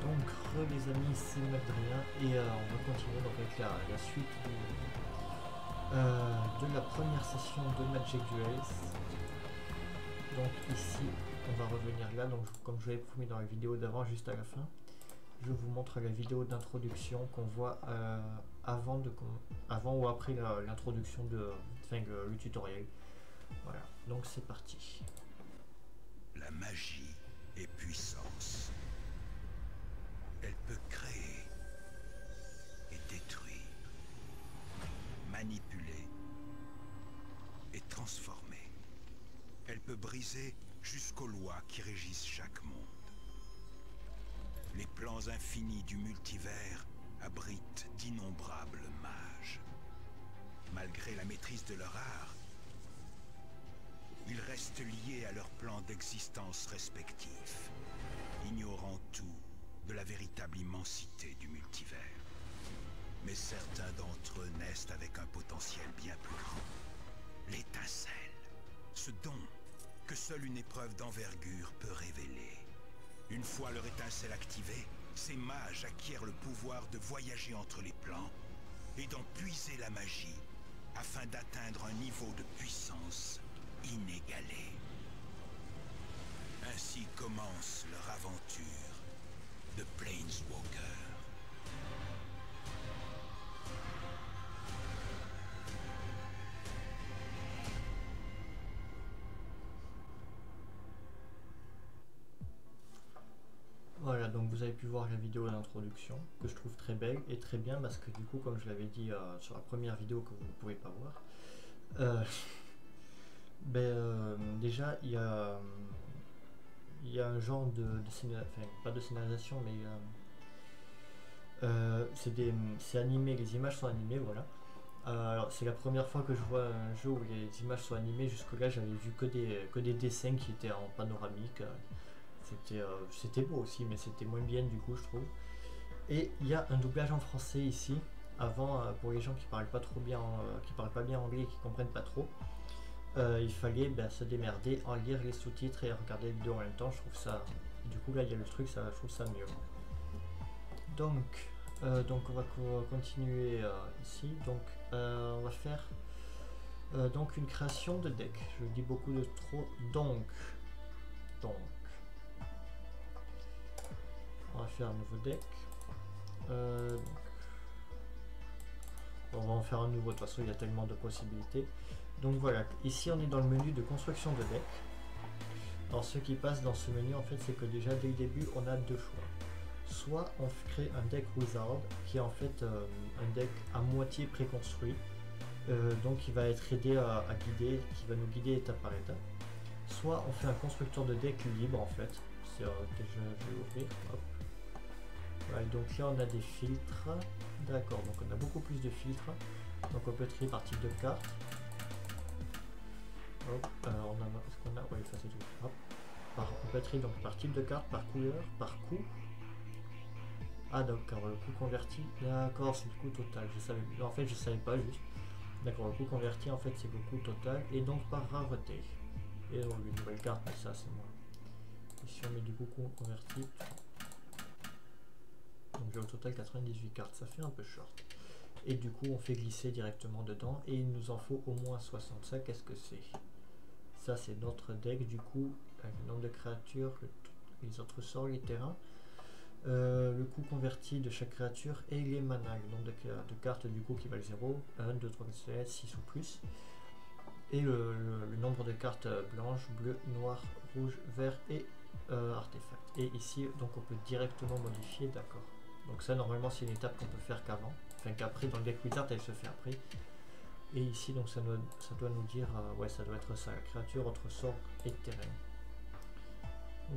Donc les amis, c'est Madrien et on va continuer donc avec la suite de la première session de Magic Duels. Donc ici on va revenir là, donc comme je l'avais promis dans la vidéo d'avant, juste à la fin je vous montre la vidéo d'introduction qu'on voit avant ou après l'introduction de le tutoriel. Voilà, donc c'est parti. La magie est puissance. Elle peut créer et détruire, manipuler et transformer. Elle peut briser jusqu'aux lois qui régissent chaque monde. Les plans infinis du multivers abritent d'innombrables mages. Malgré la maîtrise de leur art, ils restent liés à leurs plans d'existence respectifs, ignorant tout de la véritable immensité du multivers. Mais certains d'entre eux naissent avec un potentiel bien plus grand. L'étincelle, ce don que seule une épreuve d'envergure peut révéler. Une fois leur étincelle activée, ces mages acquièrent le pouvoir de voyager entre les plans et d'en puiser la magie afin d'atteindre un niveau de puissance inégalé. Ainsi commence leur aventure de Planeswalker. Voilà, donc vous avez pu voir la vidéo d'introduction que je trouve très belle et très bien parce que du coup, comme je l'avais dit sur la première vidéo que vous ne pouvez pas voir, déjà il y a un genre pas de scénarisation, mais c'est animé, les images sont animées, voilà. Alors c'est la première fois que je vois un jeu où les images sont animées. Jusque là j'avais vu que des dessins qui étaient en panoramique. C'était beau aussi, mais c'était moins bien du coup, je trouve. Et il y a un doublage en français ici. Avant, pour les gens qui parlent pas trop bien, qui parlent pas bien anglais et qui comprennent pas trop, il fallait se démerder, en lire les sous-titres et regarder les vidéos en même temps. Je trouve ça, du coup là il y a le truc, je trouve ça mieux. Donc on va continuer ici. Donc on va faire donc une création de deck. Je dis beaucoup de trop. Donc on va faire un nouveau deck. On va en faire un nouveau, de toute façon il y a tellement de possibilités. Donc voilà, ici on est dans le menu de construction de deck. Alors ce qui passe dans ce menu en fait, c'est que déjà dès le début on a deux choix. Soit on crée un deck wizard qui est en fait un deck à moitié préconstruit, donc qui va être aidé à guider, qui va nous guider étape par étape. Soit on fait un constructeur de deck libre en fait. C'est je vais ouvrir. Hop. Voilà, donc là on a des filtres. D'accord, donc on a beaucoup plus de filtres. Donc on peut trier par type de carte. Hop, on a ce qu'on a. Ouais, ça c'est tout. Hop. On peut trier donc par type de carte, par couleur, par coût. Ah d'accord, le coût converti. D'accord, c'est le coût total. Je savais. En fait, je savais pas juste. D'accord, le coût converti en fait c'est le coût total et donc par rareté. Et donc une nouvelle carte, mais ça c'est moi. Et si on met du coup converti, donc j'ai au total 98 cartes, ça fait un peu short. Et du coup on fait glisser directement dedans et il nous en faut au moins 60. Ça qu'est-ce que c'est? Ça c'est notre deck du coup, avec le nombre de créatures, les autres sorts, les terrains, le coût converti de chaque créature et les manas, le nombre de cartes du coup qui valent 0, 1, 2, 3, 4, 5, 6 ou plus. Et le nombre de cartes blanches, bleues, noires, rouges, vert et artefacts. Et ici, donc on peut directement modifier, d'accord. Donc ça, normalement, c'est une étape qu'on peut faire qu'avant. Enfin, qu'après, dans le deck wizard, elle se fait après. Et ici, donc ça doit nous dire, ouais, ça doit être ça, la créature, autre sort et terrain.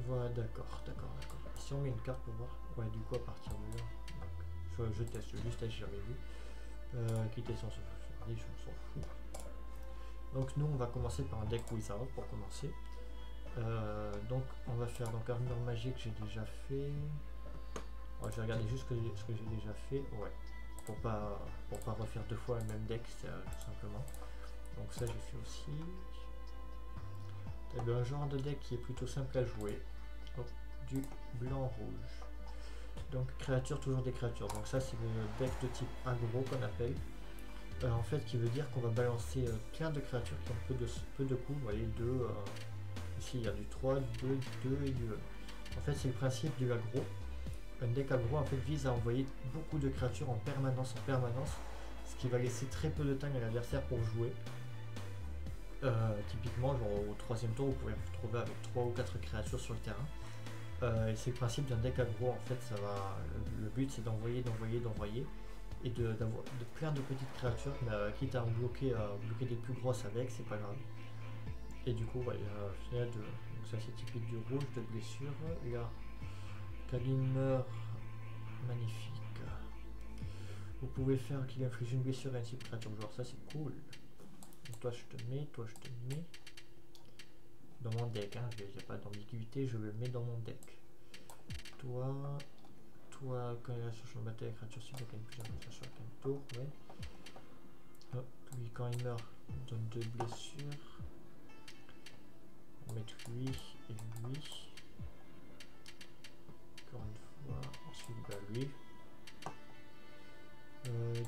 Voilà, d'accord. Si on met une carte pour voir, ouais, du coup, à partir de là, je teste, juste, j'ai jamais vu. Quitter sans se faire, je s'en fous. Donc nous on va commencer par un deck wizard pour commencer. Donc on va faire donc armure magique, j'ai déjà fait. Je vais regarder juste ce que j'ai déjà fait, ouais, pour pas refaire deux fois le même deck, tout simplement. Donc ça j'ai fait aussi. Un genre de deck qui est plutôt simple à jouer. Hop, du blanc rouge. Donc créatures, toujours des créatures. Donc ça c'est le deck de type aggro qu'on appelle. En fait qui veut dire qu'on va balancer plein de créatures qui ont peu de coups. Vous voyez, ici il y a du 3, du 2, du 2 et du 1. En fait c'est le principe de l'aggro. Un deck aggro en fait vise à envoyer beaucoup de créatures en permanence, ce qui va laisser très peu de temps à l'adversaire pour jouer. Typiquement genre au 3e tour vous pouvez vous retrouver avec 3 ou 4 créatures sur le terrain. Et c'est le principe d'un deck aggro. En fait le but c'est d'envoyer et de plein de petites créatures, quitte à en bloquer des plus grosses avec, c'est pas grave. Et du coup voilà, donc ça c'est typique du rouge, de blessure. Là Kaline meurt, magnifique. Vous pouvez faire qu'il inflige une blessure à un type créature joueur, ça c'est cool. Donc toi je te mets, dans mon deck, hein. Il n'y a pas d'ambiguïté, je le mets dans mon deck. Toi, quand il reste sur le bataille, la créature cible gagne plusieurs blessures sur un tour, ouais. Hop, lui quand il meurt, on donne 2 blessures. On va mettre lui et lui. Encore une fois, ensuite bah lui.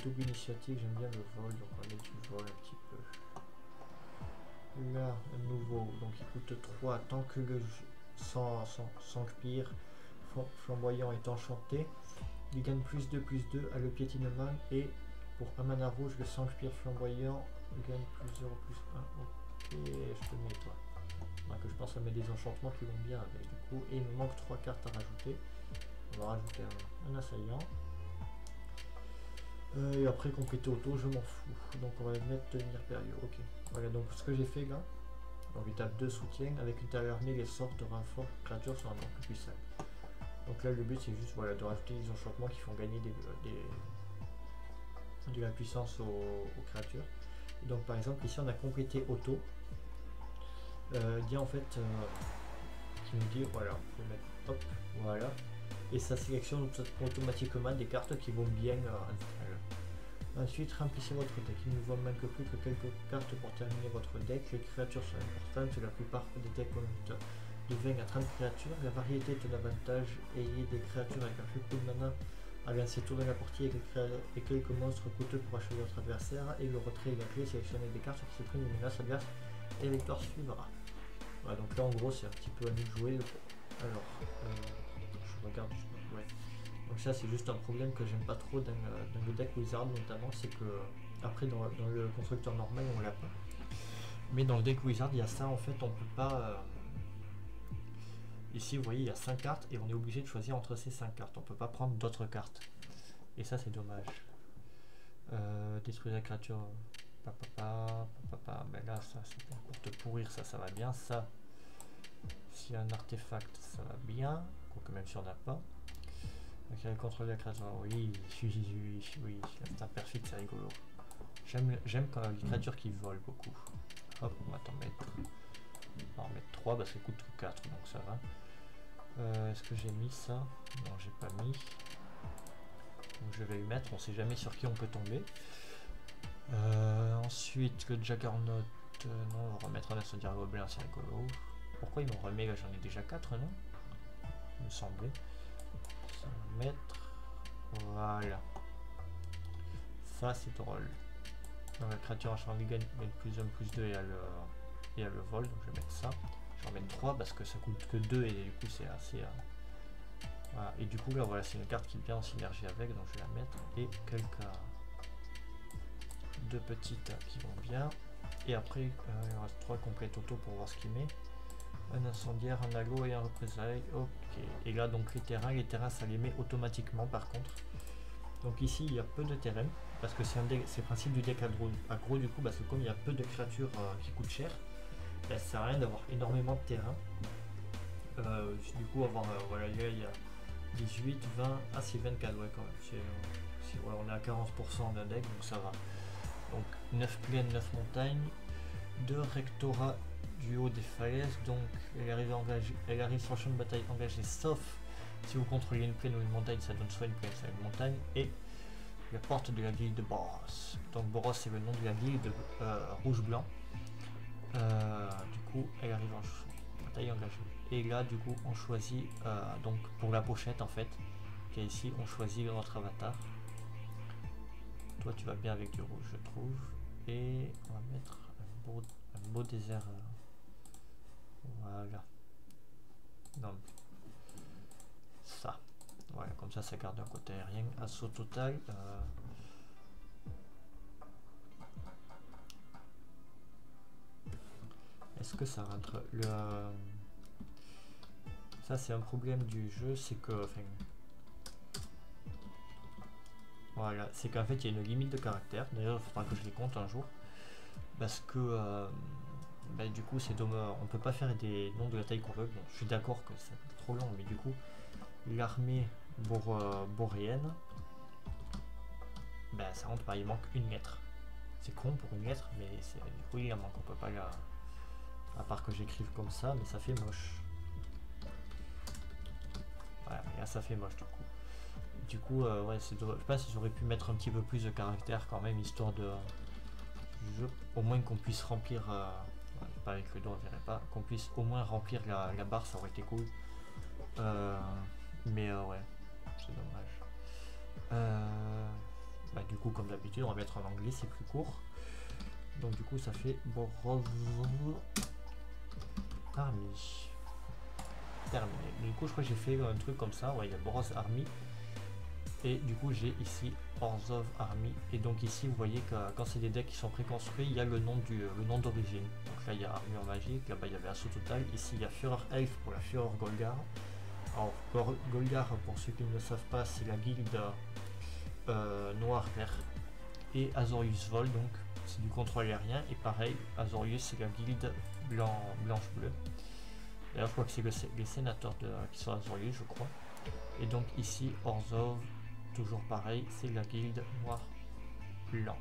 Double initiative, j'aime bien le vol, donc on va mettre du vol un petit peu. Là, un nouveau, donc il coûte 3 tant que le sans pire flamboyant est enchanté. Il gagne +2/+2 à le piétinement et pour un mana rouge, le sang pire flamboyant gagne +0/+1. Ok, je te mets toi. Donc je pense à mettre des enchantements qui vont bien avec du coup. Et il me manque 3 cartes à rajouter. On va rajouter un assaillant. Et après compléter auto, je m'en fous. Donc on va mettre tenir période. Ok. Voilà donc ce que j'ai fait là. Donc étape 2 soutien avec une telle armée les sorts de renfort créatures sur un nombre plus simple. Donc là le but c'est juste voilà, de rajouter des enchantements qui font gagner de la puissance aux créatures. Et donc par exemple ici on a complété auto. Dit en fait qui nous dit voilà, on peut mettre hop, voilà. Et ça sélectionne automatiquement des cartes qui vont bien ensuite remplissez votre deck. Il ne vous manque plus que quelques cartes pour terminer votre deck. Les créatures sont importantes, la plupart des decks ont de 20 à 30 créatures. La variété est un avantage. Ayez des créatures avec un plus coup de mana à lancer tout dans la partie et quelques monstres coûteux pour achever votre adversaire. Et le retrait est la clé, sélectionnez des cartes qui suppriment une menace adverse et la victoire suivra. Voilà, donc là en gros c'est un petit peu à nous de jouer. Alors, je regarde, ouais. Donc ça c'est juste un problème que j'aime pas trop dans le deck Wizard notamment, c'est que après dans le constructeur normal on l'a pas. Mais dans le deck Wizard il y a ça en fait, on peut pas... Ici vous voyez il y a 5 cartes et on est obligé de choisir entre ces 5 cartes, on peut pas prendre d'autres cartes. Et ça c'est dommage. Détruire la créature... Mais là ça c'est pour te pourrir, ça va bien. Ça, s'il y a un artefact ça va bien, quoique même si on n'a pas. Donc il contrôle la créature, oui, l'instinct perfide c'est rigolo. J'aime quand les créatures qui volent beaucoup. Hop, on va t'en mettre. On va en mettre 3 parce qu'elle coûte 4 donc ça va. Est-ce que j'ai mis ça? Non j'ai pas mis. Donc je vais lui mettre, on sait jamais sur qui on peut tomber. Ensuite le Juggernaut, non on va remettre un incendiaire gobelin, c'est rigolo. Pourquoi il m'en remet là? J'en ai déjà 4 non? Il me semblait. Mettre, voilà, ça c'est drôle. Donc la créature enchantée gagne +1/+2 et à le vol, donc je vais mettre ça. Je vais en mettre 3 parce que ça coûte que 2 et du coup c'est assez voilà. Et du coup là voilà, c'est une carte qui est bien en synergie avec, donc je vais la mettre. Et quelques 2 petites qui vont bien. Et après il en reste 3 complètes auto pour voir ce qu'il met. Un incendiaire, un halo et un représailles. Ok. Et là donc les terrains ça les met automatiquement par contre. Donc ici il y a peu de terrain parce que c'est le principe du deck aggro du coup, parce que comme il y a peu de créatures qui coûtent cher, ça sert à rien d'avoir énormément de terrain. Du coup avoir voilà, il y a 18, 20, ah c'est 24 ouais quand même. Ouais, on est à 40% d'un deck donc ça va. Donc 9 plaines, 9 montagnes, 2 rectorats du haut des falaises, donc elle arrive sur le champ de bataille engagée sauf si vous contrôlez une plaine ou une montagne, ça donne soit une plaine soit une montagne. Et la porte de la ville de Boros, donc Boros c'est le nom de la ville de rouge-blanc. Du coup elle arrive en bataille engagée et là du coup on choisit donc pour la pochette en fait Ok, ici on choisit notre avatar. Toi tu vas bien avec du rouge je trouve. Et on va mettre un beau désert. Voilà. Non. Ça. Voilà, comme ça garde un côté aérien. Assaut total. Est-ce que ça rentre le ça c'est un problème du jeu, c'est que enfin, voilà, c'est qu'en fait il y a une limite de caractères. D'ailleurs il faudra que je les compte un jour. Parce que du coup c'est dommage, on peut pas faire des noms de la taille qu'on veut. Bon, je suis d'accord que c'est trop long, mais du coup l'armée boréenne, ça rentre pas, il manque une lettre. C'est con pour une lettre, mais du coup il en manque, on peut pas la. À part que j'écrive comme ça, mais ça fait moche. Voilà, mais là ça fait moche du coup. Du coup, ouais, je pense qu'ils auraient pu mettre un petit peu plus de caractère quand même, histoire de. Au moins qu'on puisse remplir. Pas avec le dos, on verrait pas. Qu'on puisse au moins remplir la barre, ça aurait été cool. Mais ouais, c'est dommage. Du coup, comme d'habitude, on va mettre en anglais, c'est plus court. Donc du coup, ça fait Borov Army. Terminé. Du coup, je crois que j'ai fait un truc comme ça. Ouais, il y a Boros Army. Et du coup, j'ai ici Orzhov Army. Et donc ici, vous voyez que quand c'est des decks qui sont préconstruits, il y a le nom d'origine. Donc là, il y a Armure Magique. Là-bas, il y avait Assaut Total. Ici, il y a Führer Elf pour la Führer Golgar. Alors, Golgar, pour ceux qui ne le savent pas, c'est la guilde noir-vert. Et Azorius Vol, donc c'est du contrôle aérien. Et pareil, Azorius, c'est la guilde blanche-bleue. D'ailleurs, je crois que c'est les sénateurs qui sont Azorius, je crois. Et donc ici, Orzhov, toujours pareil, c'est la guilde noir-blanc.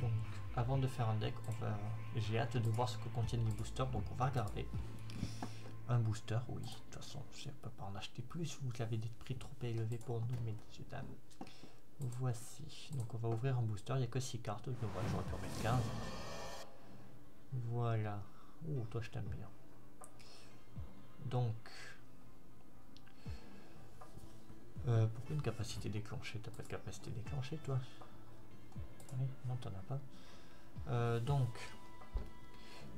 Donc, avant de faire un deck, j'ai hâte de voir ce que contiennent les boosters, donc on va regarder. Un booster, oui, de toute façon, je ne peux pas en acheter plus, vous avez des prix trop élevés pour nous, messieurs, dames. Voici, donc on va ouvrir un booster, il n'y a que 6 cartes, donc voilà, j'aurais pu en mettre 15. Voilà. Ouh, toi je t'aime bien. Donc, pourquoi une capacité déclenchée? T'as pas de capacité déclenchée, toi? Oui, non, t'en as pas. Donc,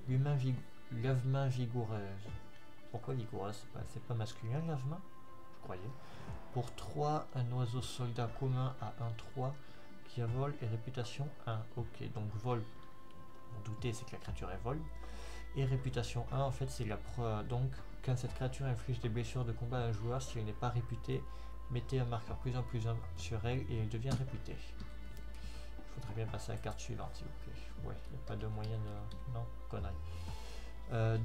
lave-main vigoureuse. Pourquoi vigoureuse? C'est pas masculin, lave-main? Je croyais. Pour 3, un oiseau soldat commun à 1-3 qui a vol et réputation 1. Ok, donc vol, vous doutez, c'est que la créature est vol. Et réputation 1, en fait, c'est la preuve. Donc, quand cette créature inflige des blessures de combat à un joueur, si elle n'est pas réputée, mettez un marqueur +1/+1 sur elle et elle devient réputée. Il faudrait bien passer à la carte suivante, s'il vous plaît. Ouais, il n'y a pas de moyen de. Non, connerie.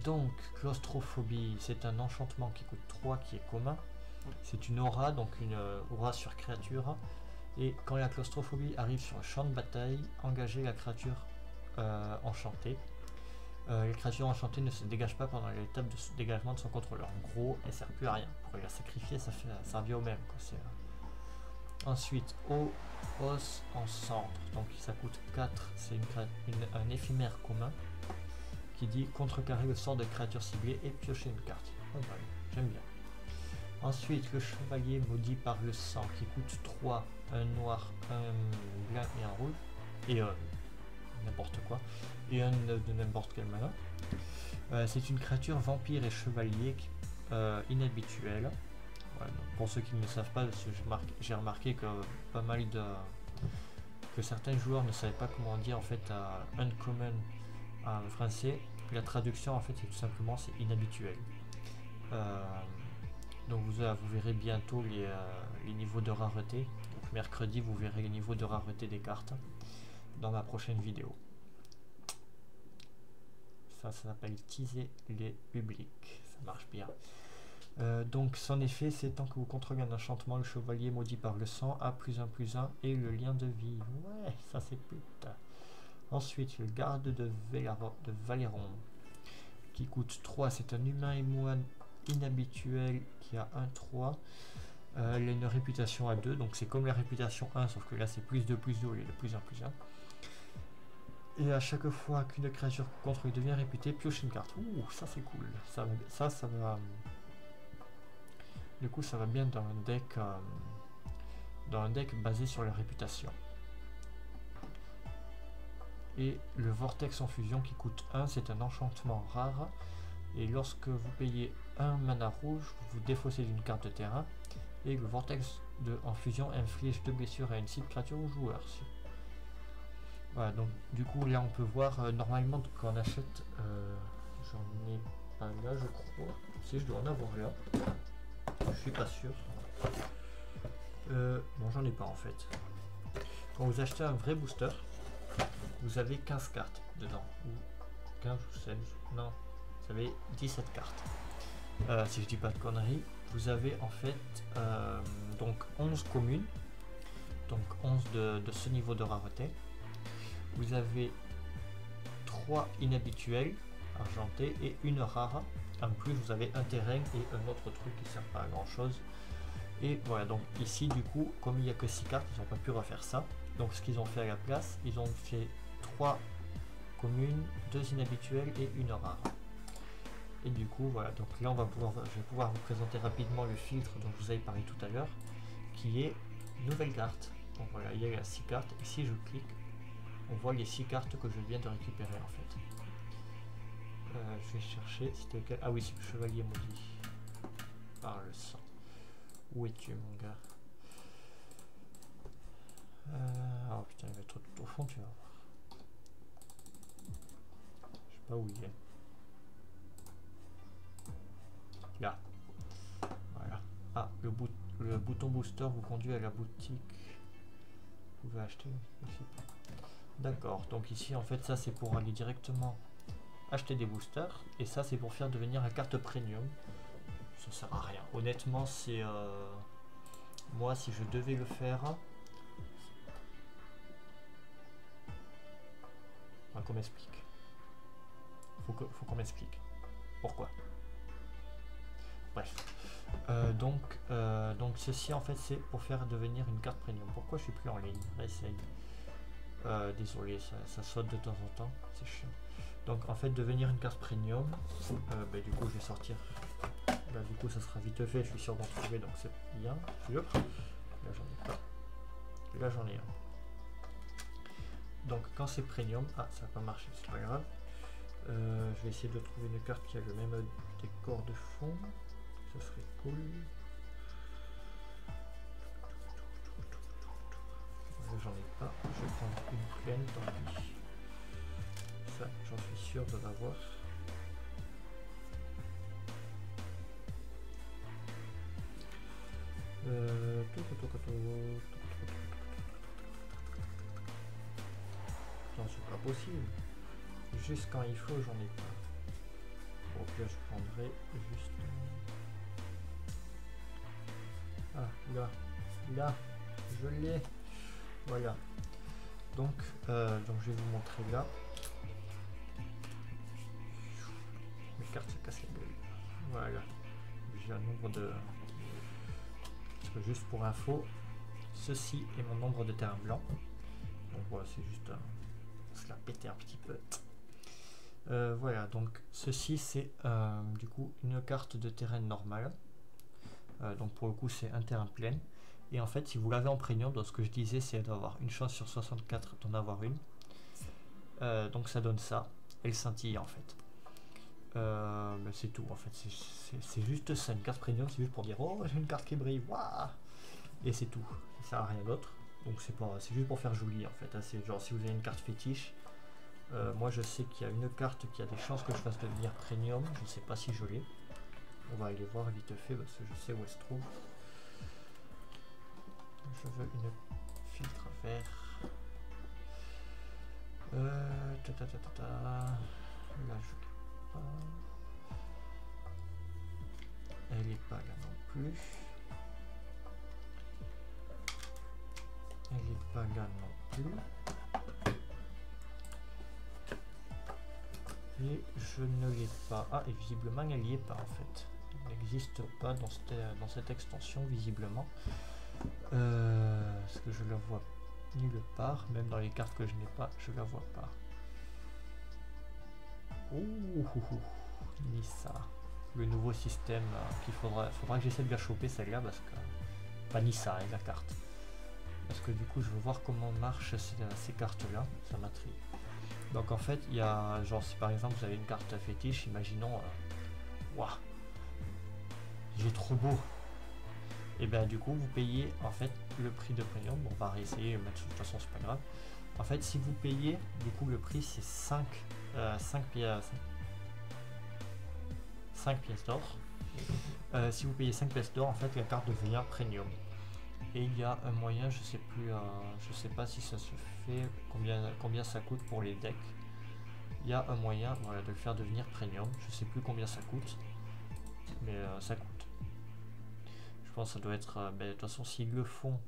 Donc, claustrophobie, c'est un enchantement qui coûte 3, qui est commun. C'est une aura, donc une aura sur créature. Et quand la claustrophobie arrive sur un champ de bataille, engagez la créature enchantée. Les créatures enchantées ne se dégagent pas pendant l'étape de dégagement de son contrôleur. En gros, elle ne sert plus à rien. Pour la sacrifier, ça revient au même. Ensuite, os en cendre. Donc ça coûte 4. C'est un éphémère commun qui dit contrecarrer le sort de créature ciblée et piocher une carte. Oh, ouais, j'aime bien. Ensuite, le chevalier maudit par le sang qui coûte 3. Un noir, un blanc et un rouge. Et n'importe quoi. Et un de n'importe quel mana. C'est une créature vampire et chevalier inhabituelle. Ouais, pour ceux qui ne le savent pas, j'ai remarqué que pas mal que certains joueurs ne savaient pas comment dire en fait uncommon en français. La traduction en fait c'est tout simplement c'est inhabituel. Donc vous verrez bientôt les niveaux de rareté. Donc mercredi vous verrez les niveaux de rareté des cartes dans ma prochaine vidéo. Ça s'appelle teaser les publics, ça marche bien. Donc son effet c'est tant que vous contrôlez un enchantement, le chevalier maudit par le sang a +1/+1 et le lien de vie. Ouais, ça c'est putain. Ensuite le garde de Valéron qui coûte 3, c'est un humain et moine inhabituel qui a 1-3. Elle a une réputation à 2, donc c'est comme la réputation 1 sauf que là c'est +2/+2 au lieu de +1/+1. Et à chaque fois qu'une créature contre lui devient réputée, pioche une carte. Ouh, ça c'est cool. Ça va Du coup, ça va bien dans un deck basé sur la réputation. Et le vortex en fusion qui coûte 1, c'est un enchantement rare. Et lorsque vous payez un mana rouge, vous défaussez d'une carte de terrain. Et le vortex en fusion inflige 2 blessures à une cible créature ou joueur. Voilà, donc du coup là on peut voir normalement quand on achète, j'en ai pas là je crois, si je dois en avoir là, je suis pas sûr. Bon j'en ai pas en fait. Quand vous achetez un vrai booster, vous avez 15 cartes dedans, ou 15 ou 16, non, vous avez 17 cartes. Si je dis pas de conneries, vous avez en fait donc 11 communes, donc 11 de ce niveau de rareté. Vous avez 3 inhabituels, argentés, et une rare. En plus, vous avez un terrain et un autre truc qui ne sert pas à grand chose. Et voilà, donc ici, du coup, comme il n'y a que 6 cartes, ils n'ont pas pu refaire ça. Donc, ce qu'ils ont fait à la place, ils ont fait 3 communes, 2 inhabituels et une rare. Et du coup, voilà, donc là, je vais pouvoir vous présenter rapidement le filtre dont je vous avais parlé tout à l'heure, qui est nouvelle carte. Donc voilà, il y a 6 cartes. Et si je clique, on voit les 6 cartes que je viens de récupérer en fait. Je vais chercher, c'était lequel? Ah oui, c'est le chevalier maudit. Par le sang. Où es-tu mon gars? Oh putain, il va être tout au fond, tu vas voir. Je sais pas où il est. Là. Voilà. Ah, le bouton booster vous conduit à la boutique. Vous pouvez acheter aussi. D'accord, donc ici en fait ça c'est pour aller directement acheter des boosters et ça c'est pour faire devenir la carte premium. Ça sert à rien. Honnêtement c'est moi si je devais le faire, qu'on m'explique. Faut qu'on m'explique. Pourquoi? Bref. Donc ceci en fait c'est pour faire devenir une carte premium. Pourquoi je suis plus en ligne? Réessaye. Désolé, ça saute de temps en temps, c'est chiant. Donc en fait devenir une carte premium, du coup je vais sortir. Là du coup ça sera vite fait, je suis sûr d'en trouver donc c'est bien sûr. Là j'en ai pas. Là j'en ai un. Donc quand c'est premium, ah ça n'a pas marché, c'est pas grave. Je vais essayer de trouver une carte qui a le même décor de fond. Ça serait cool. J'en ai pas, je vais prendre une plaine, tant pis. Ça, j'en suis sûr de l'avoir. Non, c'est pas possible. Juste quand il faut, j'en ai pas. Bon, là, je prendrai juste. Ah, là, je l'ai. Voilà. Donc je vais vous montrer là. Mes cartes se cassent la gueule. Voilà. J'ai un nombre de. Parce que juste pour info, ceci est mon nombre de terrains blancs. Donc voilà, c'est juste on se l'a pété un petit peu. Voilà, donc ceci c'est du coup une carte de terrain normale. Donc pour le coup c'est un terrain plein. Et en fait si vous l'avez en premium, donc ce que je disais c'est d'avoir une chance sur 64 d'en avoir une. Donc ça donne ça. Elle scintille en fait. C'est tout en fait. C'est juste ça, une carte premium, c'est juste pour dire oh j'ai une carte qui brille, waouh. Et c'est tout. Ça sert à rien d'autre. Donc c'est juste pour faire joli en fait. C'est genre si vous avez une carte fétiche. Moi je sais qu'il y a une carte qui a des chances que je fasse devenir premium. Je ne sais pas si je l'ai. On va aller voir vite fait parce que je sais où elle se trouve. Je veux une filtre vert. Là je l'ai pas. Elle est pas là non plus. Elle est pas là non plus. Et je ne l'ai pas. Ah, et visiblement elle n'y est pas en fait. Elle n'existe pas dans cette extension visiblement. Parce que je la vois nulle part. Même dans les cartes que je n'ai pas, je la vois pas. Ouh, Nissa. le nouveau système qu'il faudra que j'essaie de la choper celle-là parce que pas ni ça, hein, la carte. Parce que du coup je veux voir comment marchent ces cartes-là, ça m'intrigue. Donc en fait il y a genre si par exemple vous avez une carte fétiche, imaginons waouh, j'ai trop beau. Et bien du coup vous payez en fait le prix de premium. Bon, on va réessayer, mais de toute façon c'est pas grave. En fait si vous payez, du coup le prix c'est 5 pièces d'or. Si vous payez 5 pièces d'or, en fait la carte devient premium. Et il y a un moyen, je sais plus, je sais pas si ça se fait, combien ça coûte pour les decks. Il y a un moyen, voilà, de le faire devenir premium. Je sais plus combien ça coûte, mais ça coûte. Je pense que ça doit être, de toute façon s'ils le font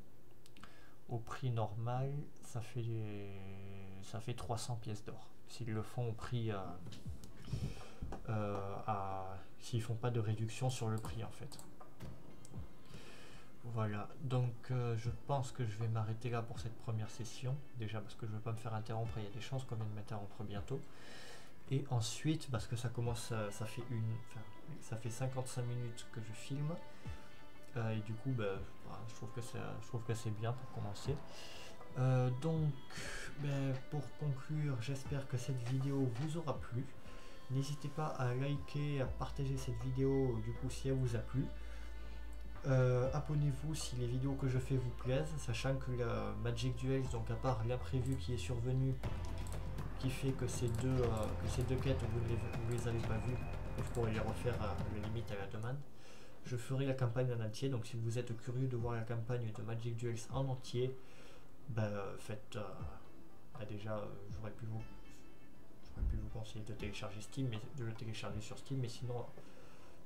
au prix normal, ça fait 300 pièces d'or. S'ils le font au prix s'ils font pas de réduction sur le prix en fait. Voilà, donc je pense que je vais m'arrêter là pour cette première session, déjà parce que je ne veux pas me faire interrompre, il y a des chances qu'on vienne de m'interrompre bientôt. Et ensuite, parce que ça commence, ça fait 55 minutes que je filme, et du coup, je trouve que c'est bien pour commencer. Donc, pour conclure, j'espère que cette vidéo vous aura plu. N'hésitez pas à liker, à partager cette vidéo, du coup, si elle vous a plu. Abonnez-vous si les vidéos que je fais vous plaisent, sachant que la Magic Duels, donc à part l'imprévu qui est survenu, qui fait que ces deux quêtes vous les avez pas vues, je pourrais les refaire à la limite à la demande. Je ferai la campagne en entier, donc si vous êtes curieux de voir la campagne de Magic Duels en entier, faites déjà j'aurais pu vous conseiller de télécharger Steam, mais de le télécharger sur Steam, mais sinon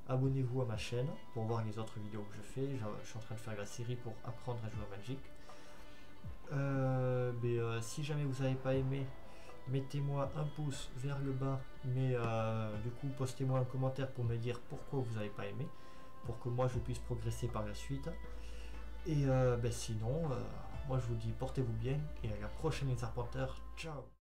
abonnez-vous à ma chaîne pour voir les autres vidéos que je fais. Je suis en train de faire la série pour apprendre à jouer à Magic. Si jamais vous n'avez pas aimé, mettez-moi un pouce vers le bas, mais du coup postez-moi un commentaire pour me dire pourquoi vous n'avez pas aimé, pour que moi je puisse progresser par la suite. Et sinon, moi je vous dis portez-vous bien et à la prochaine les arpenteurs, ciao.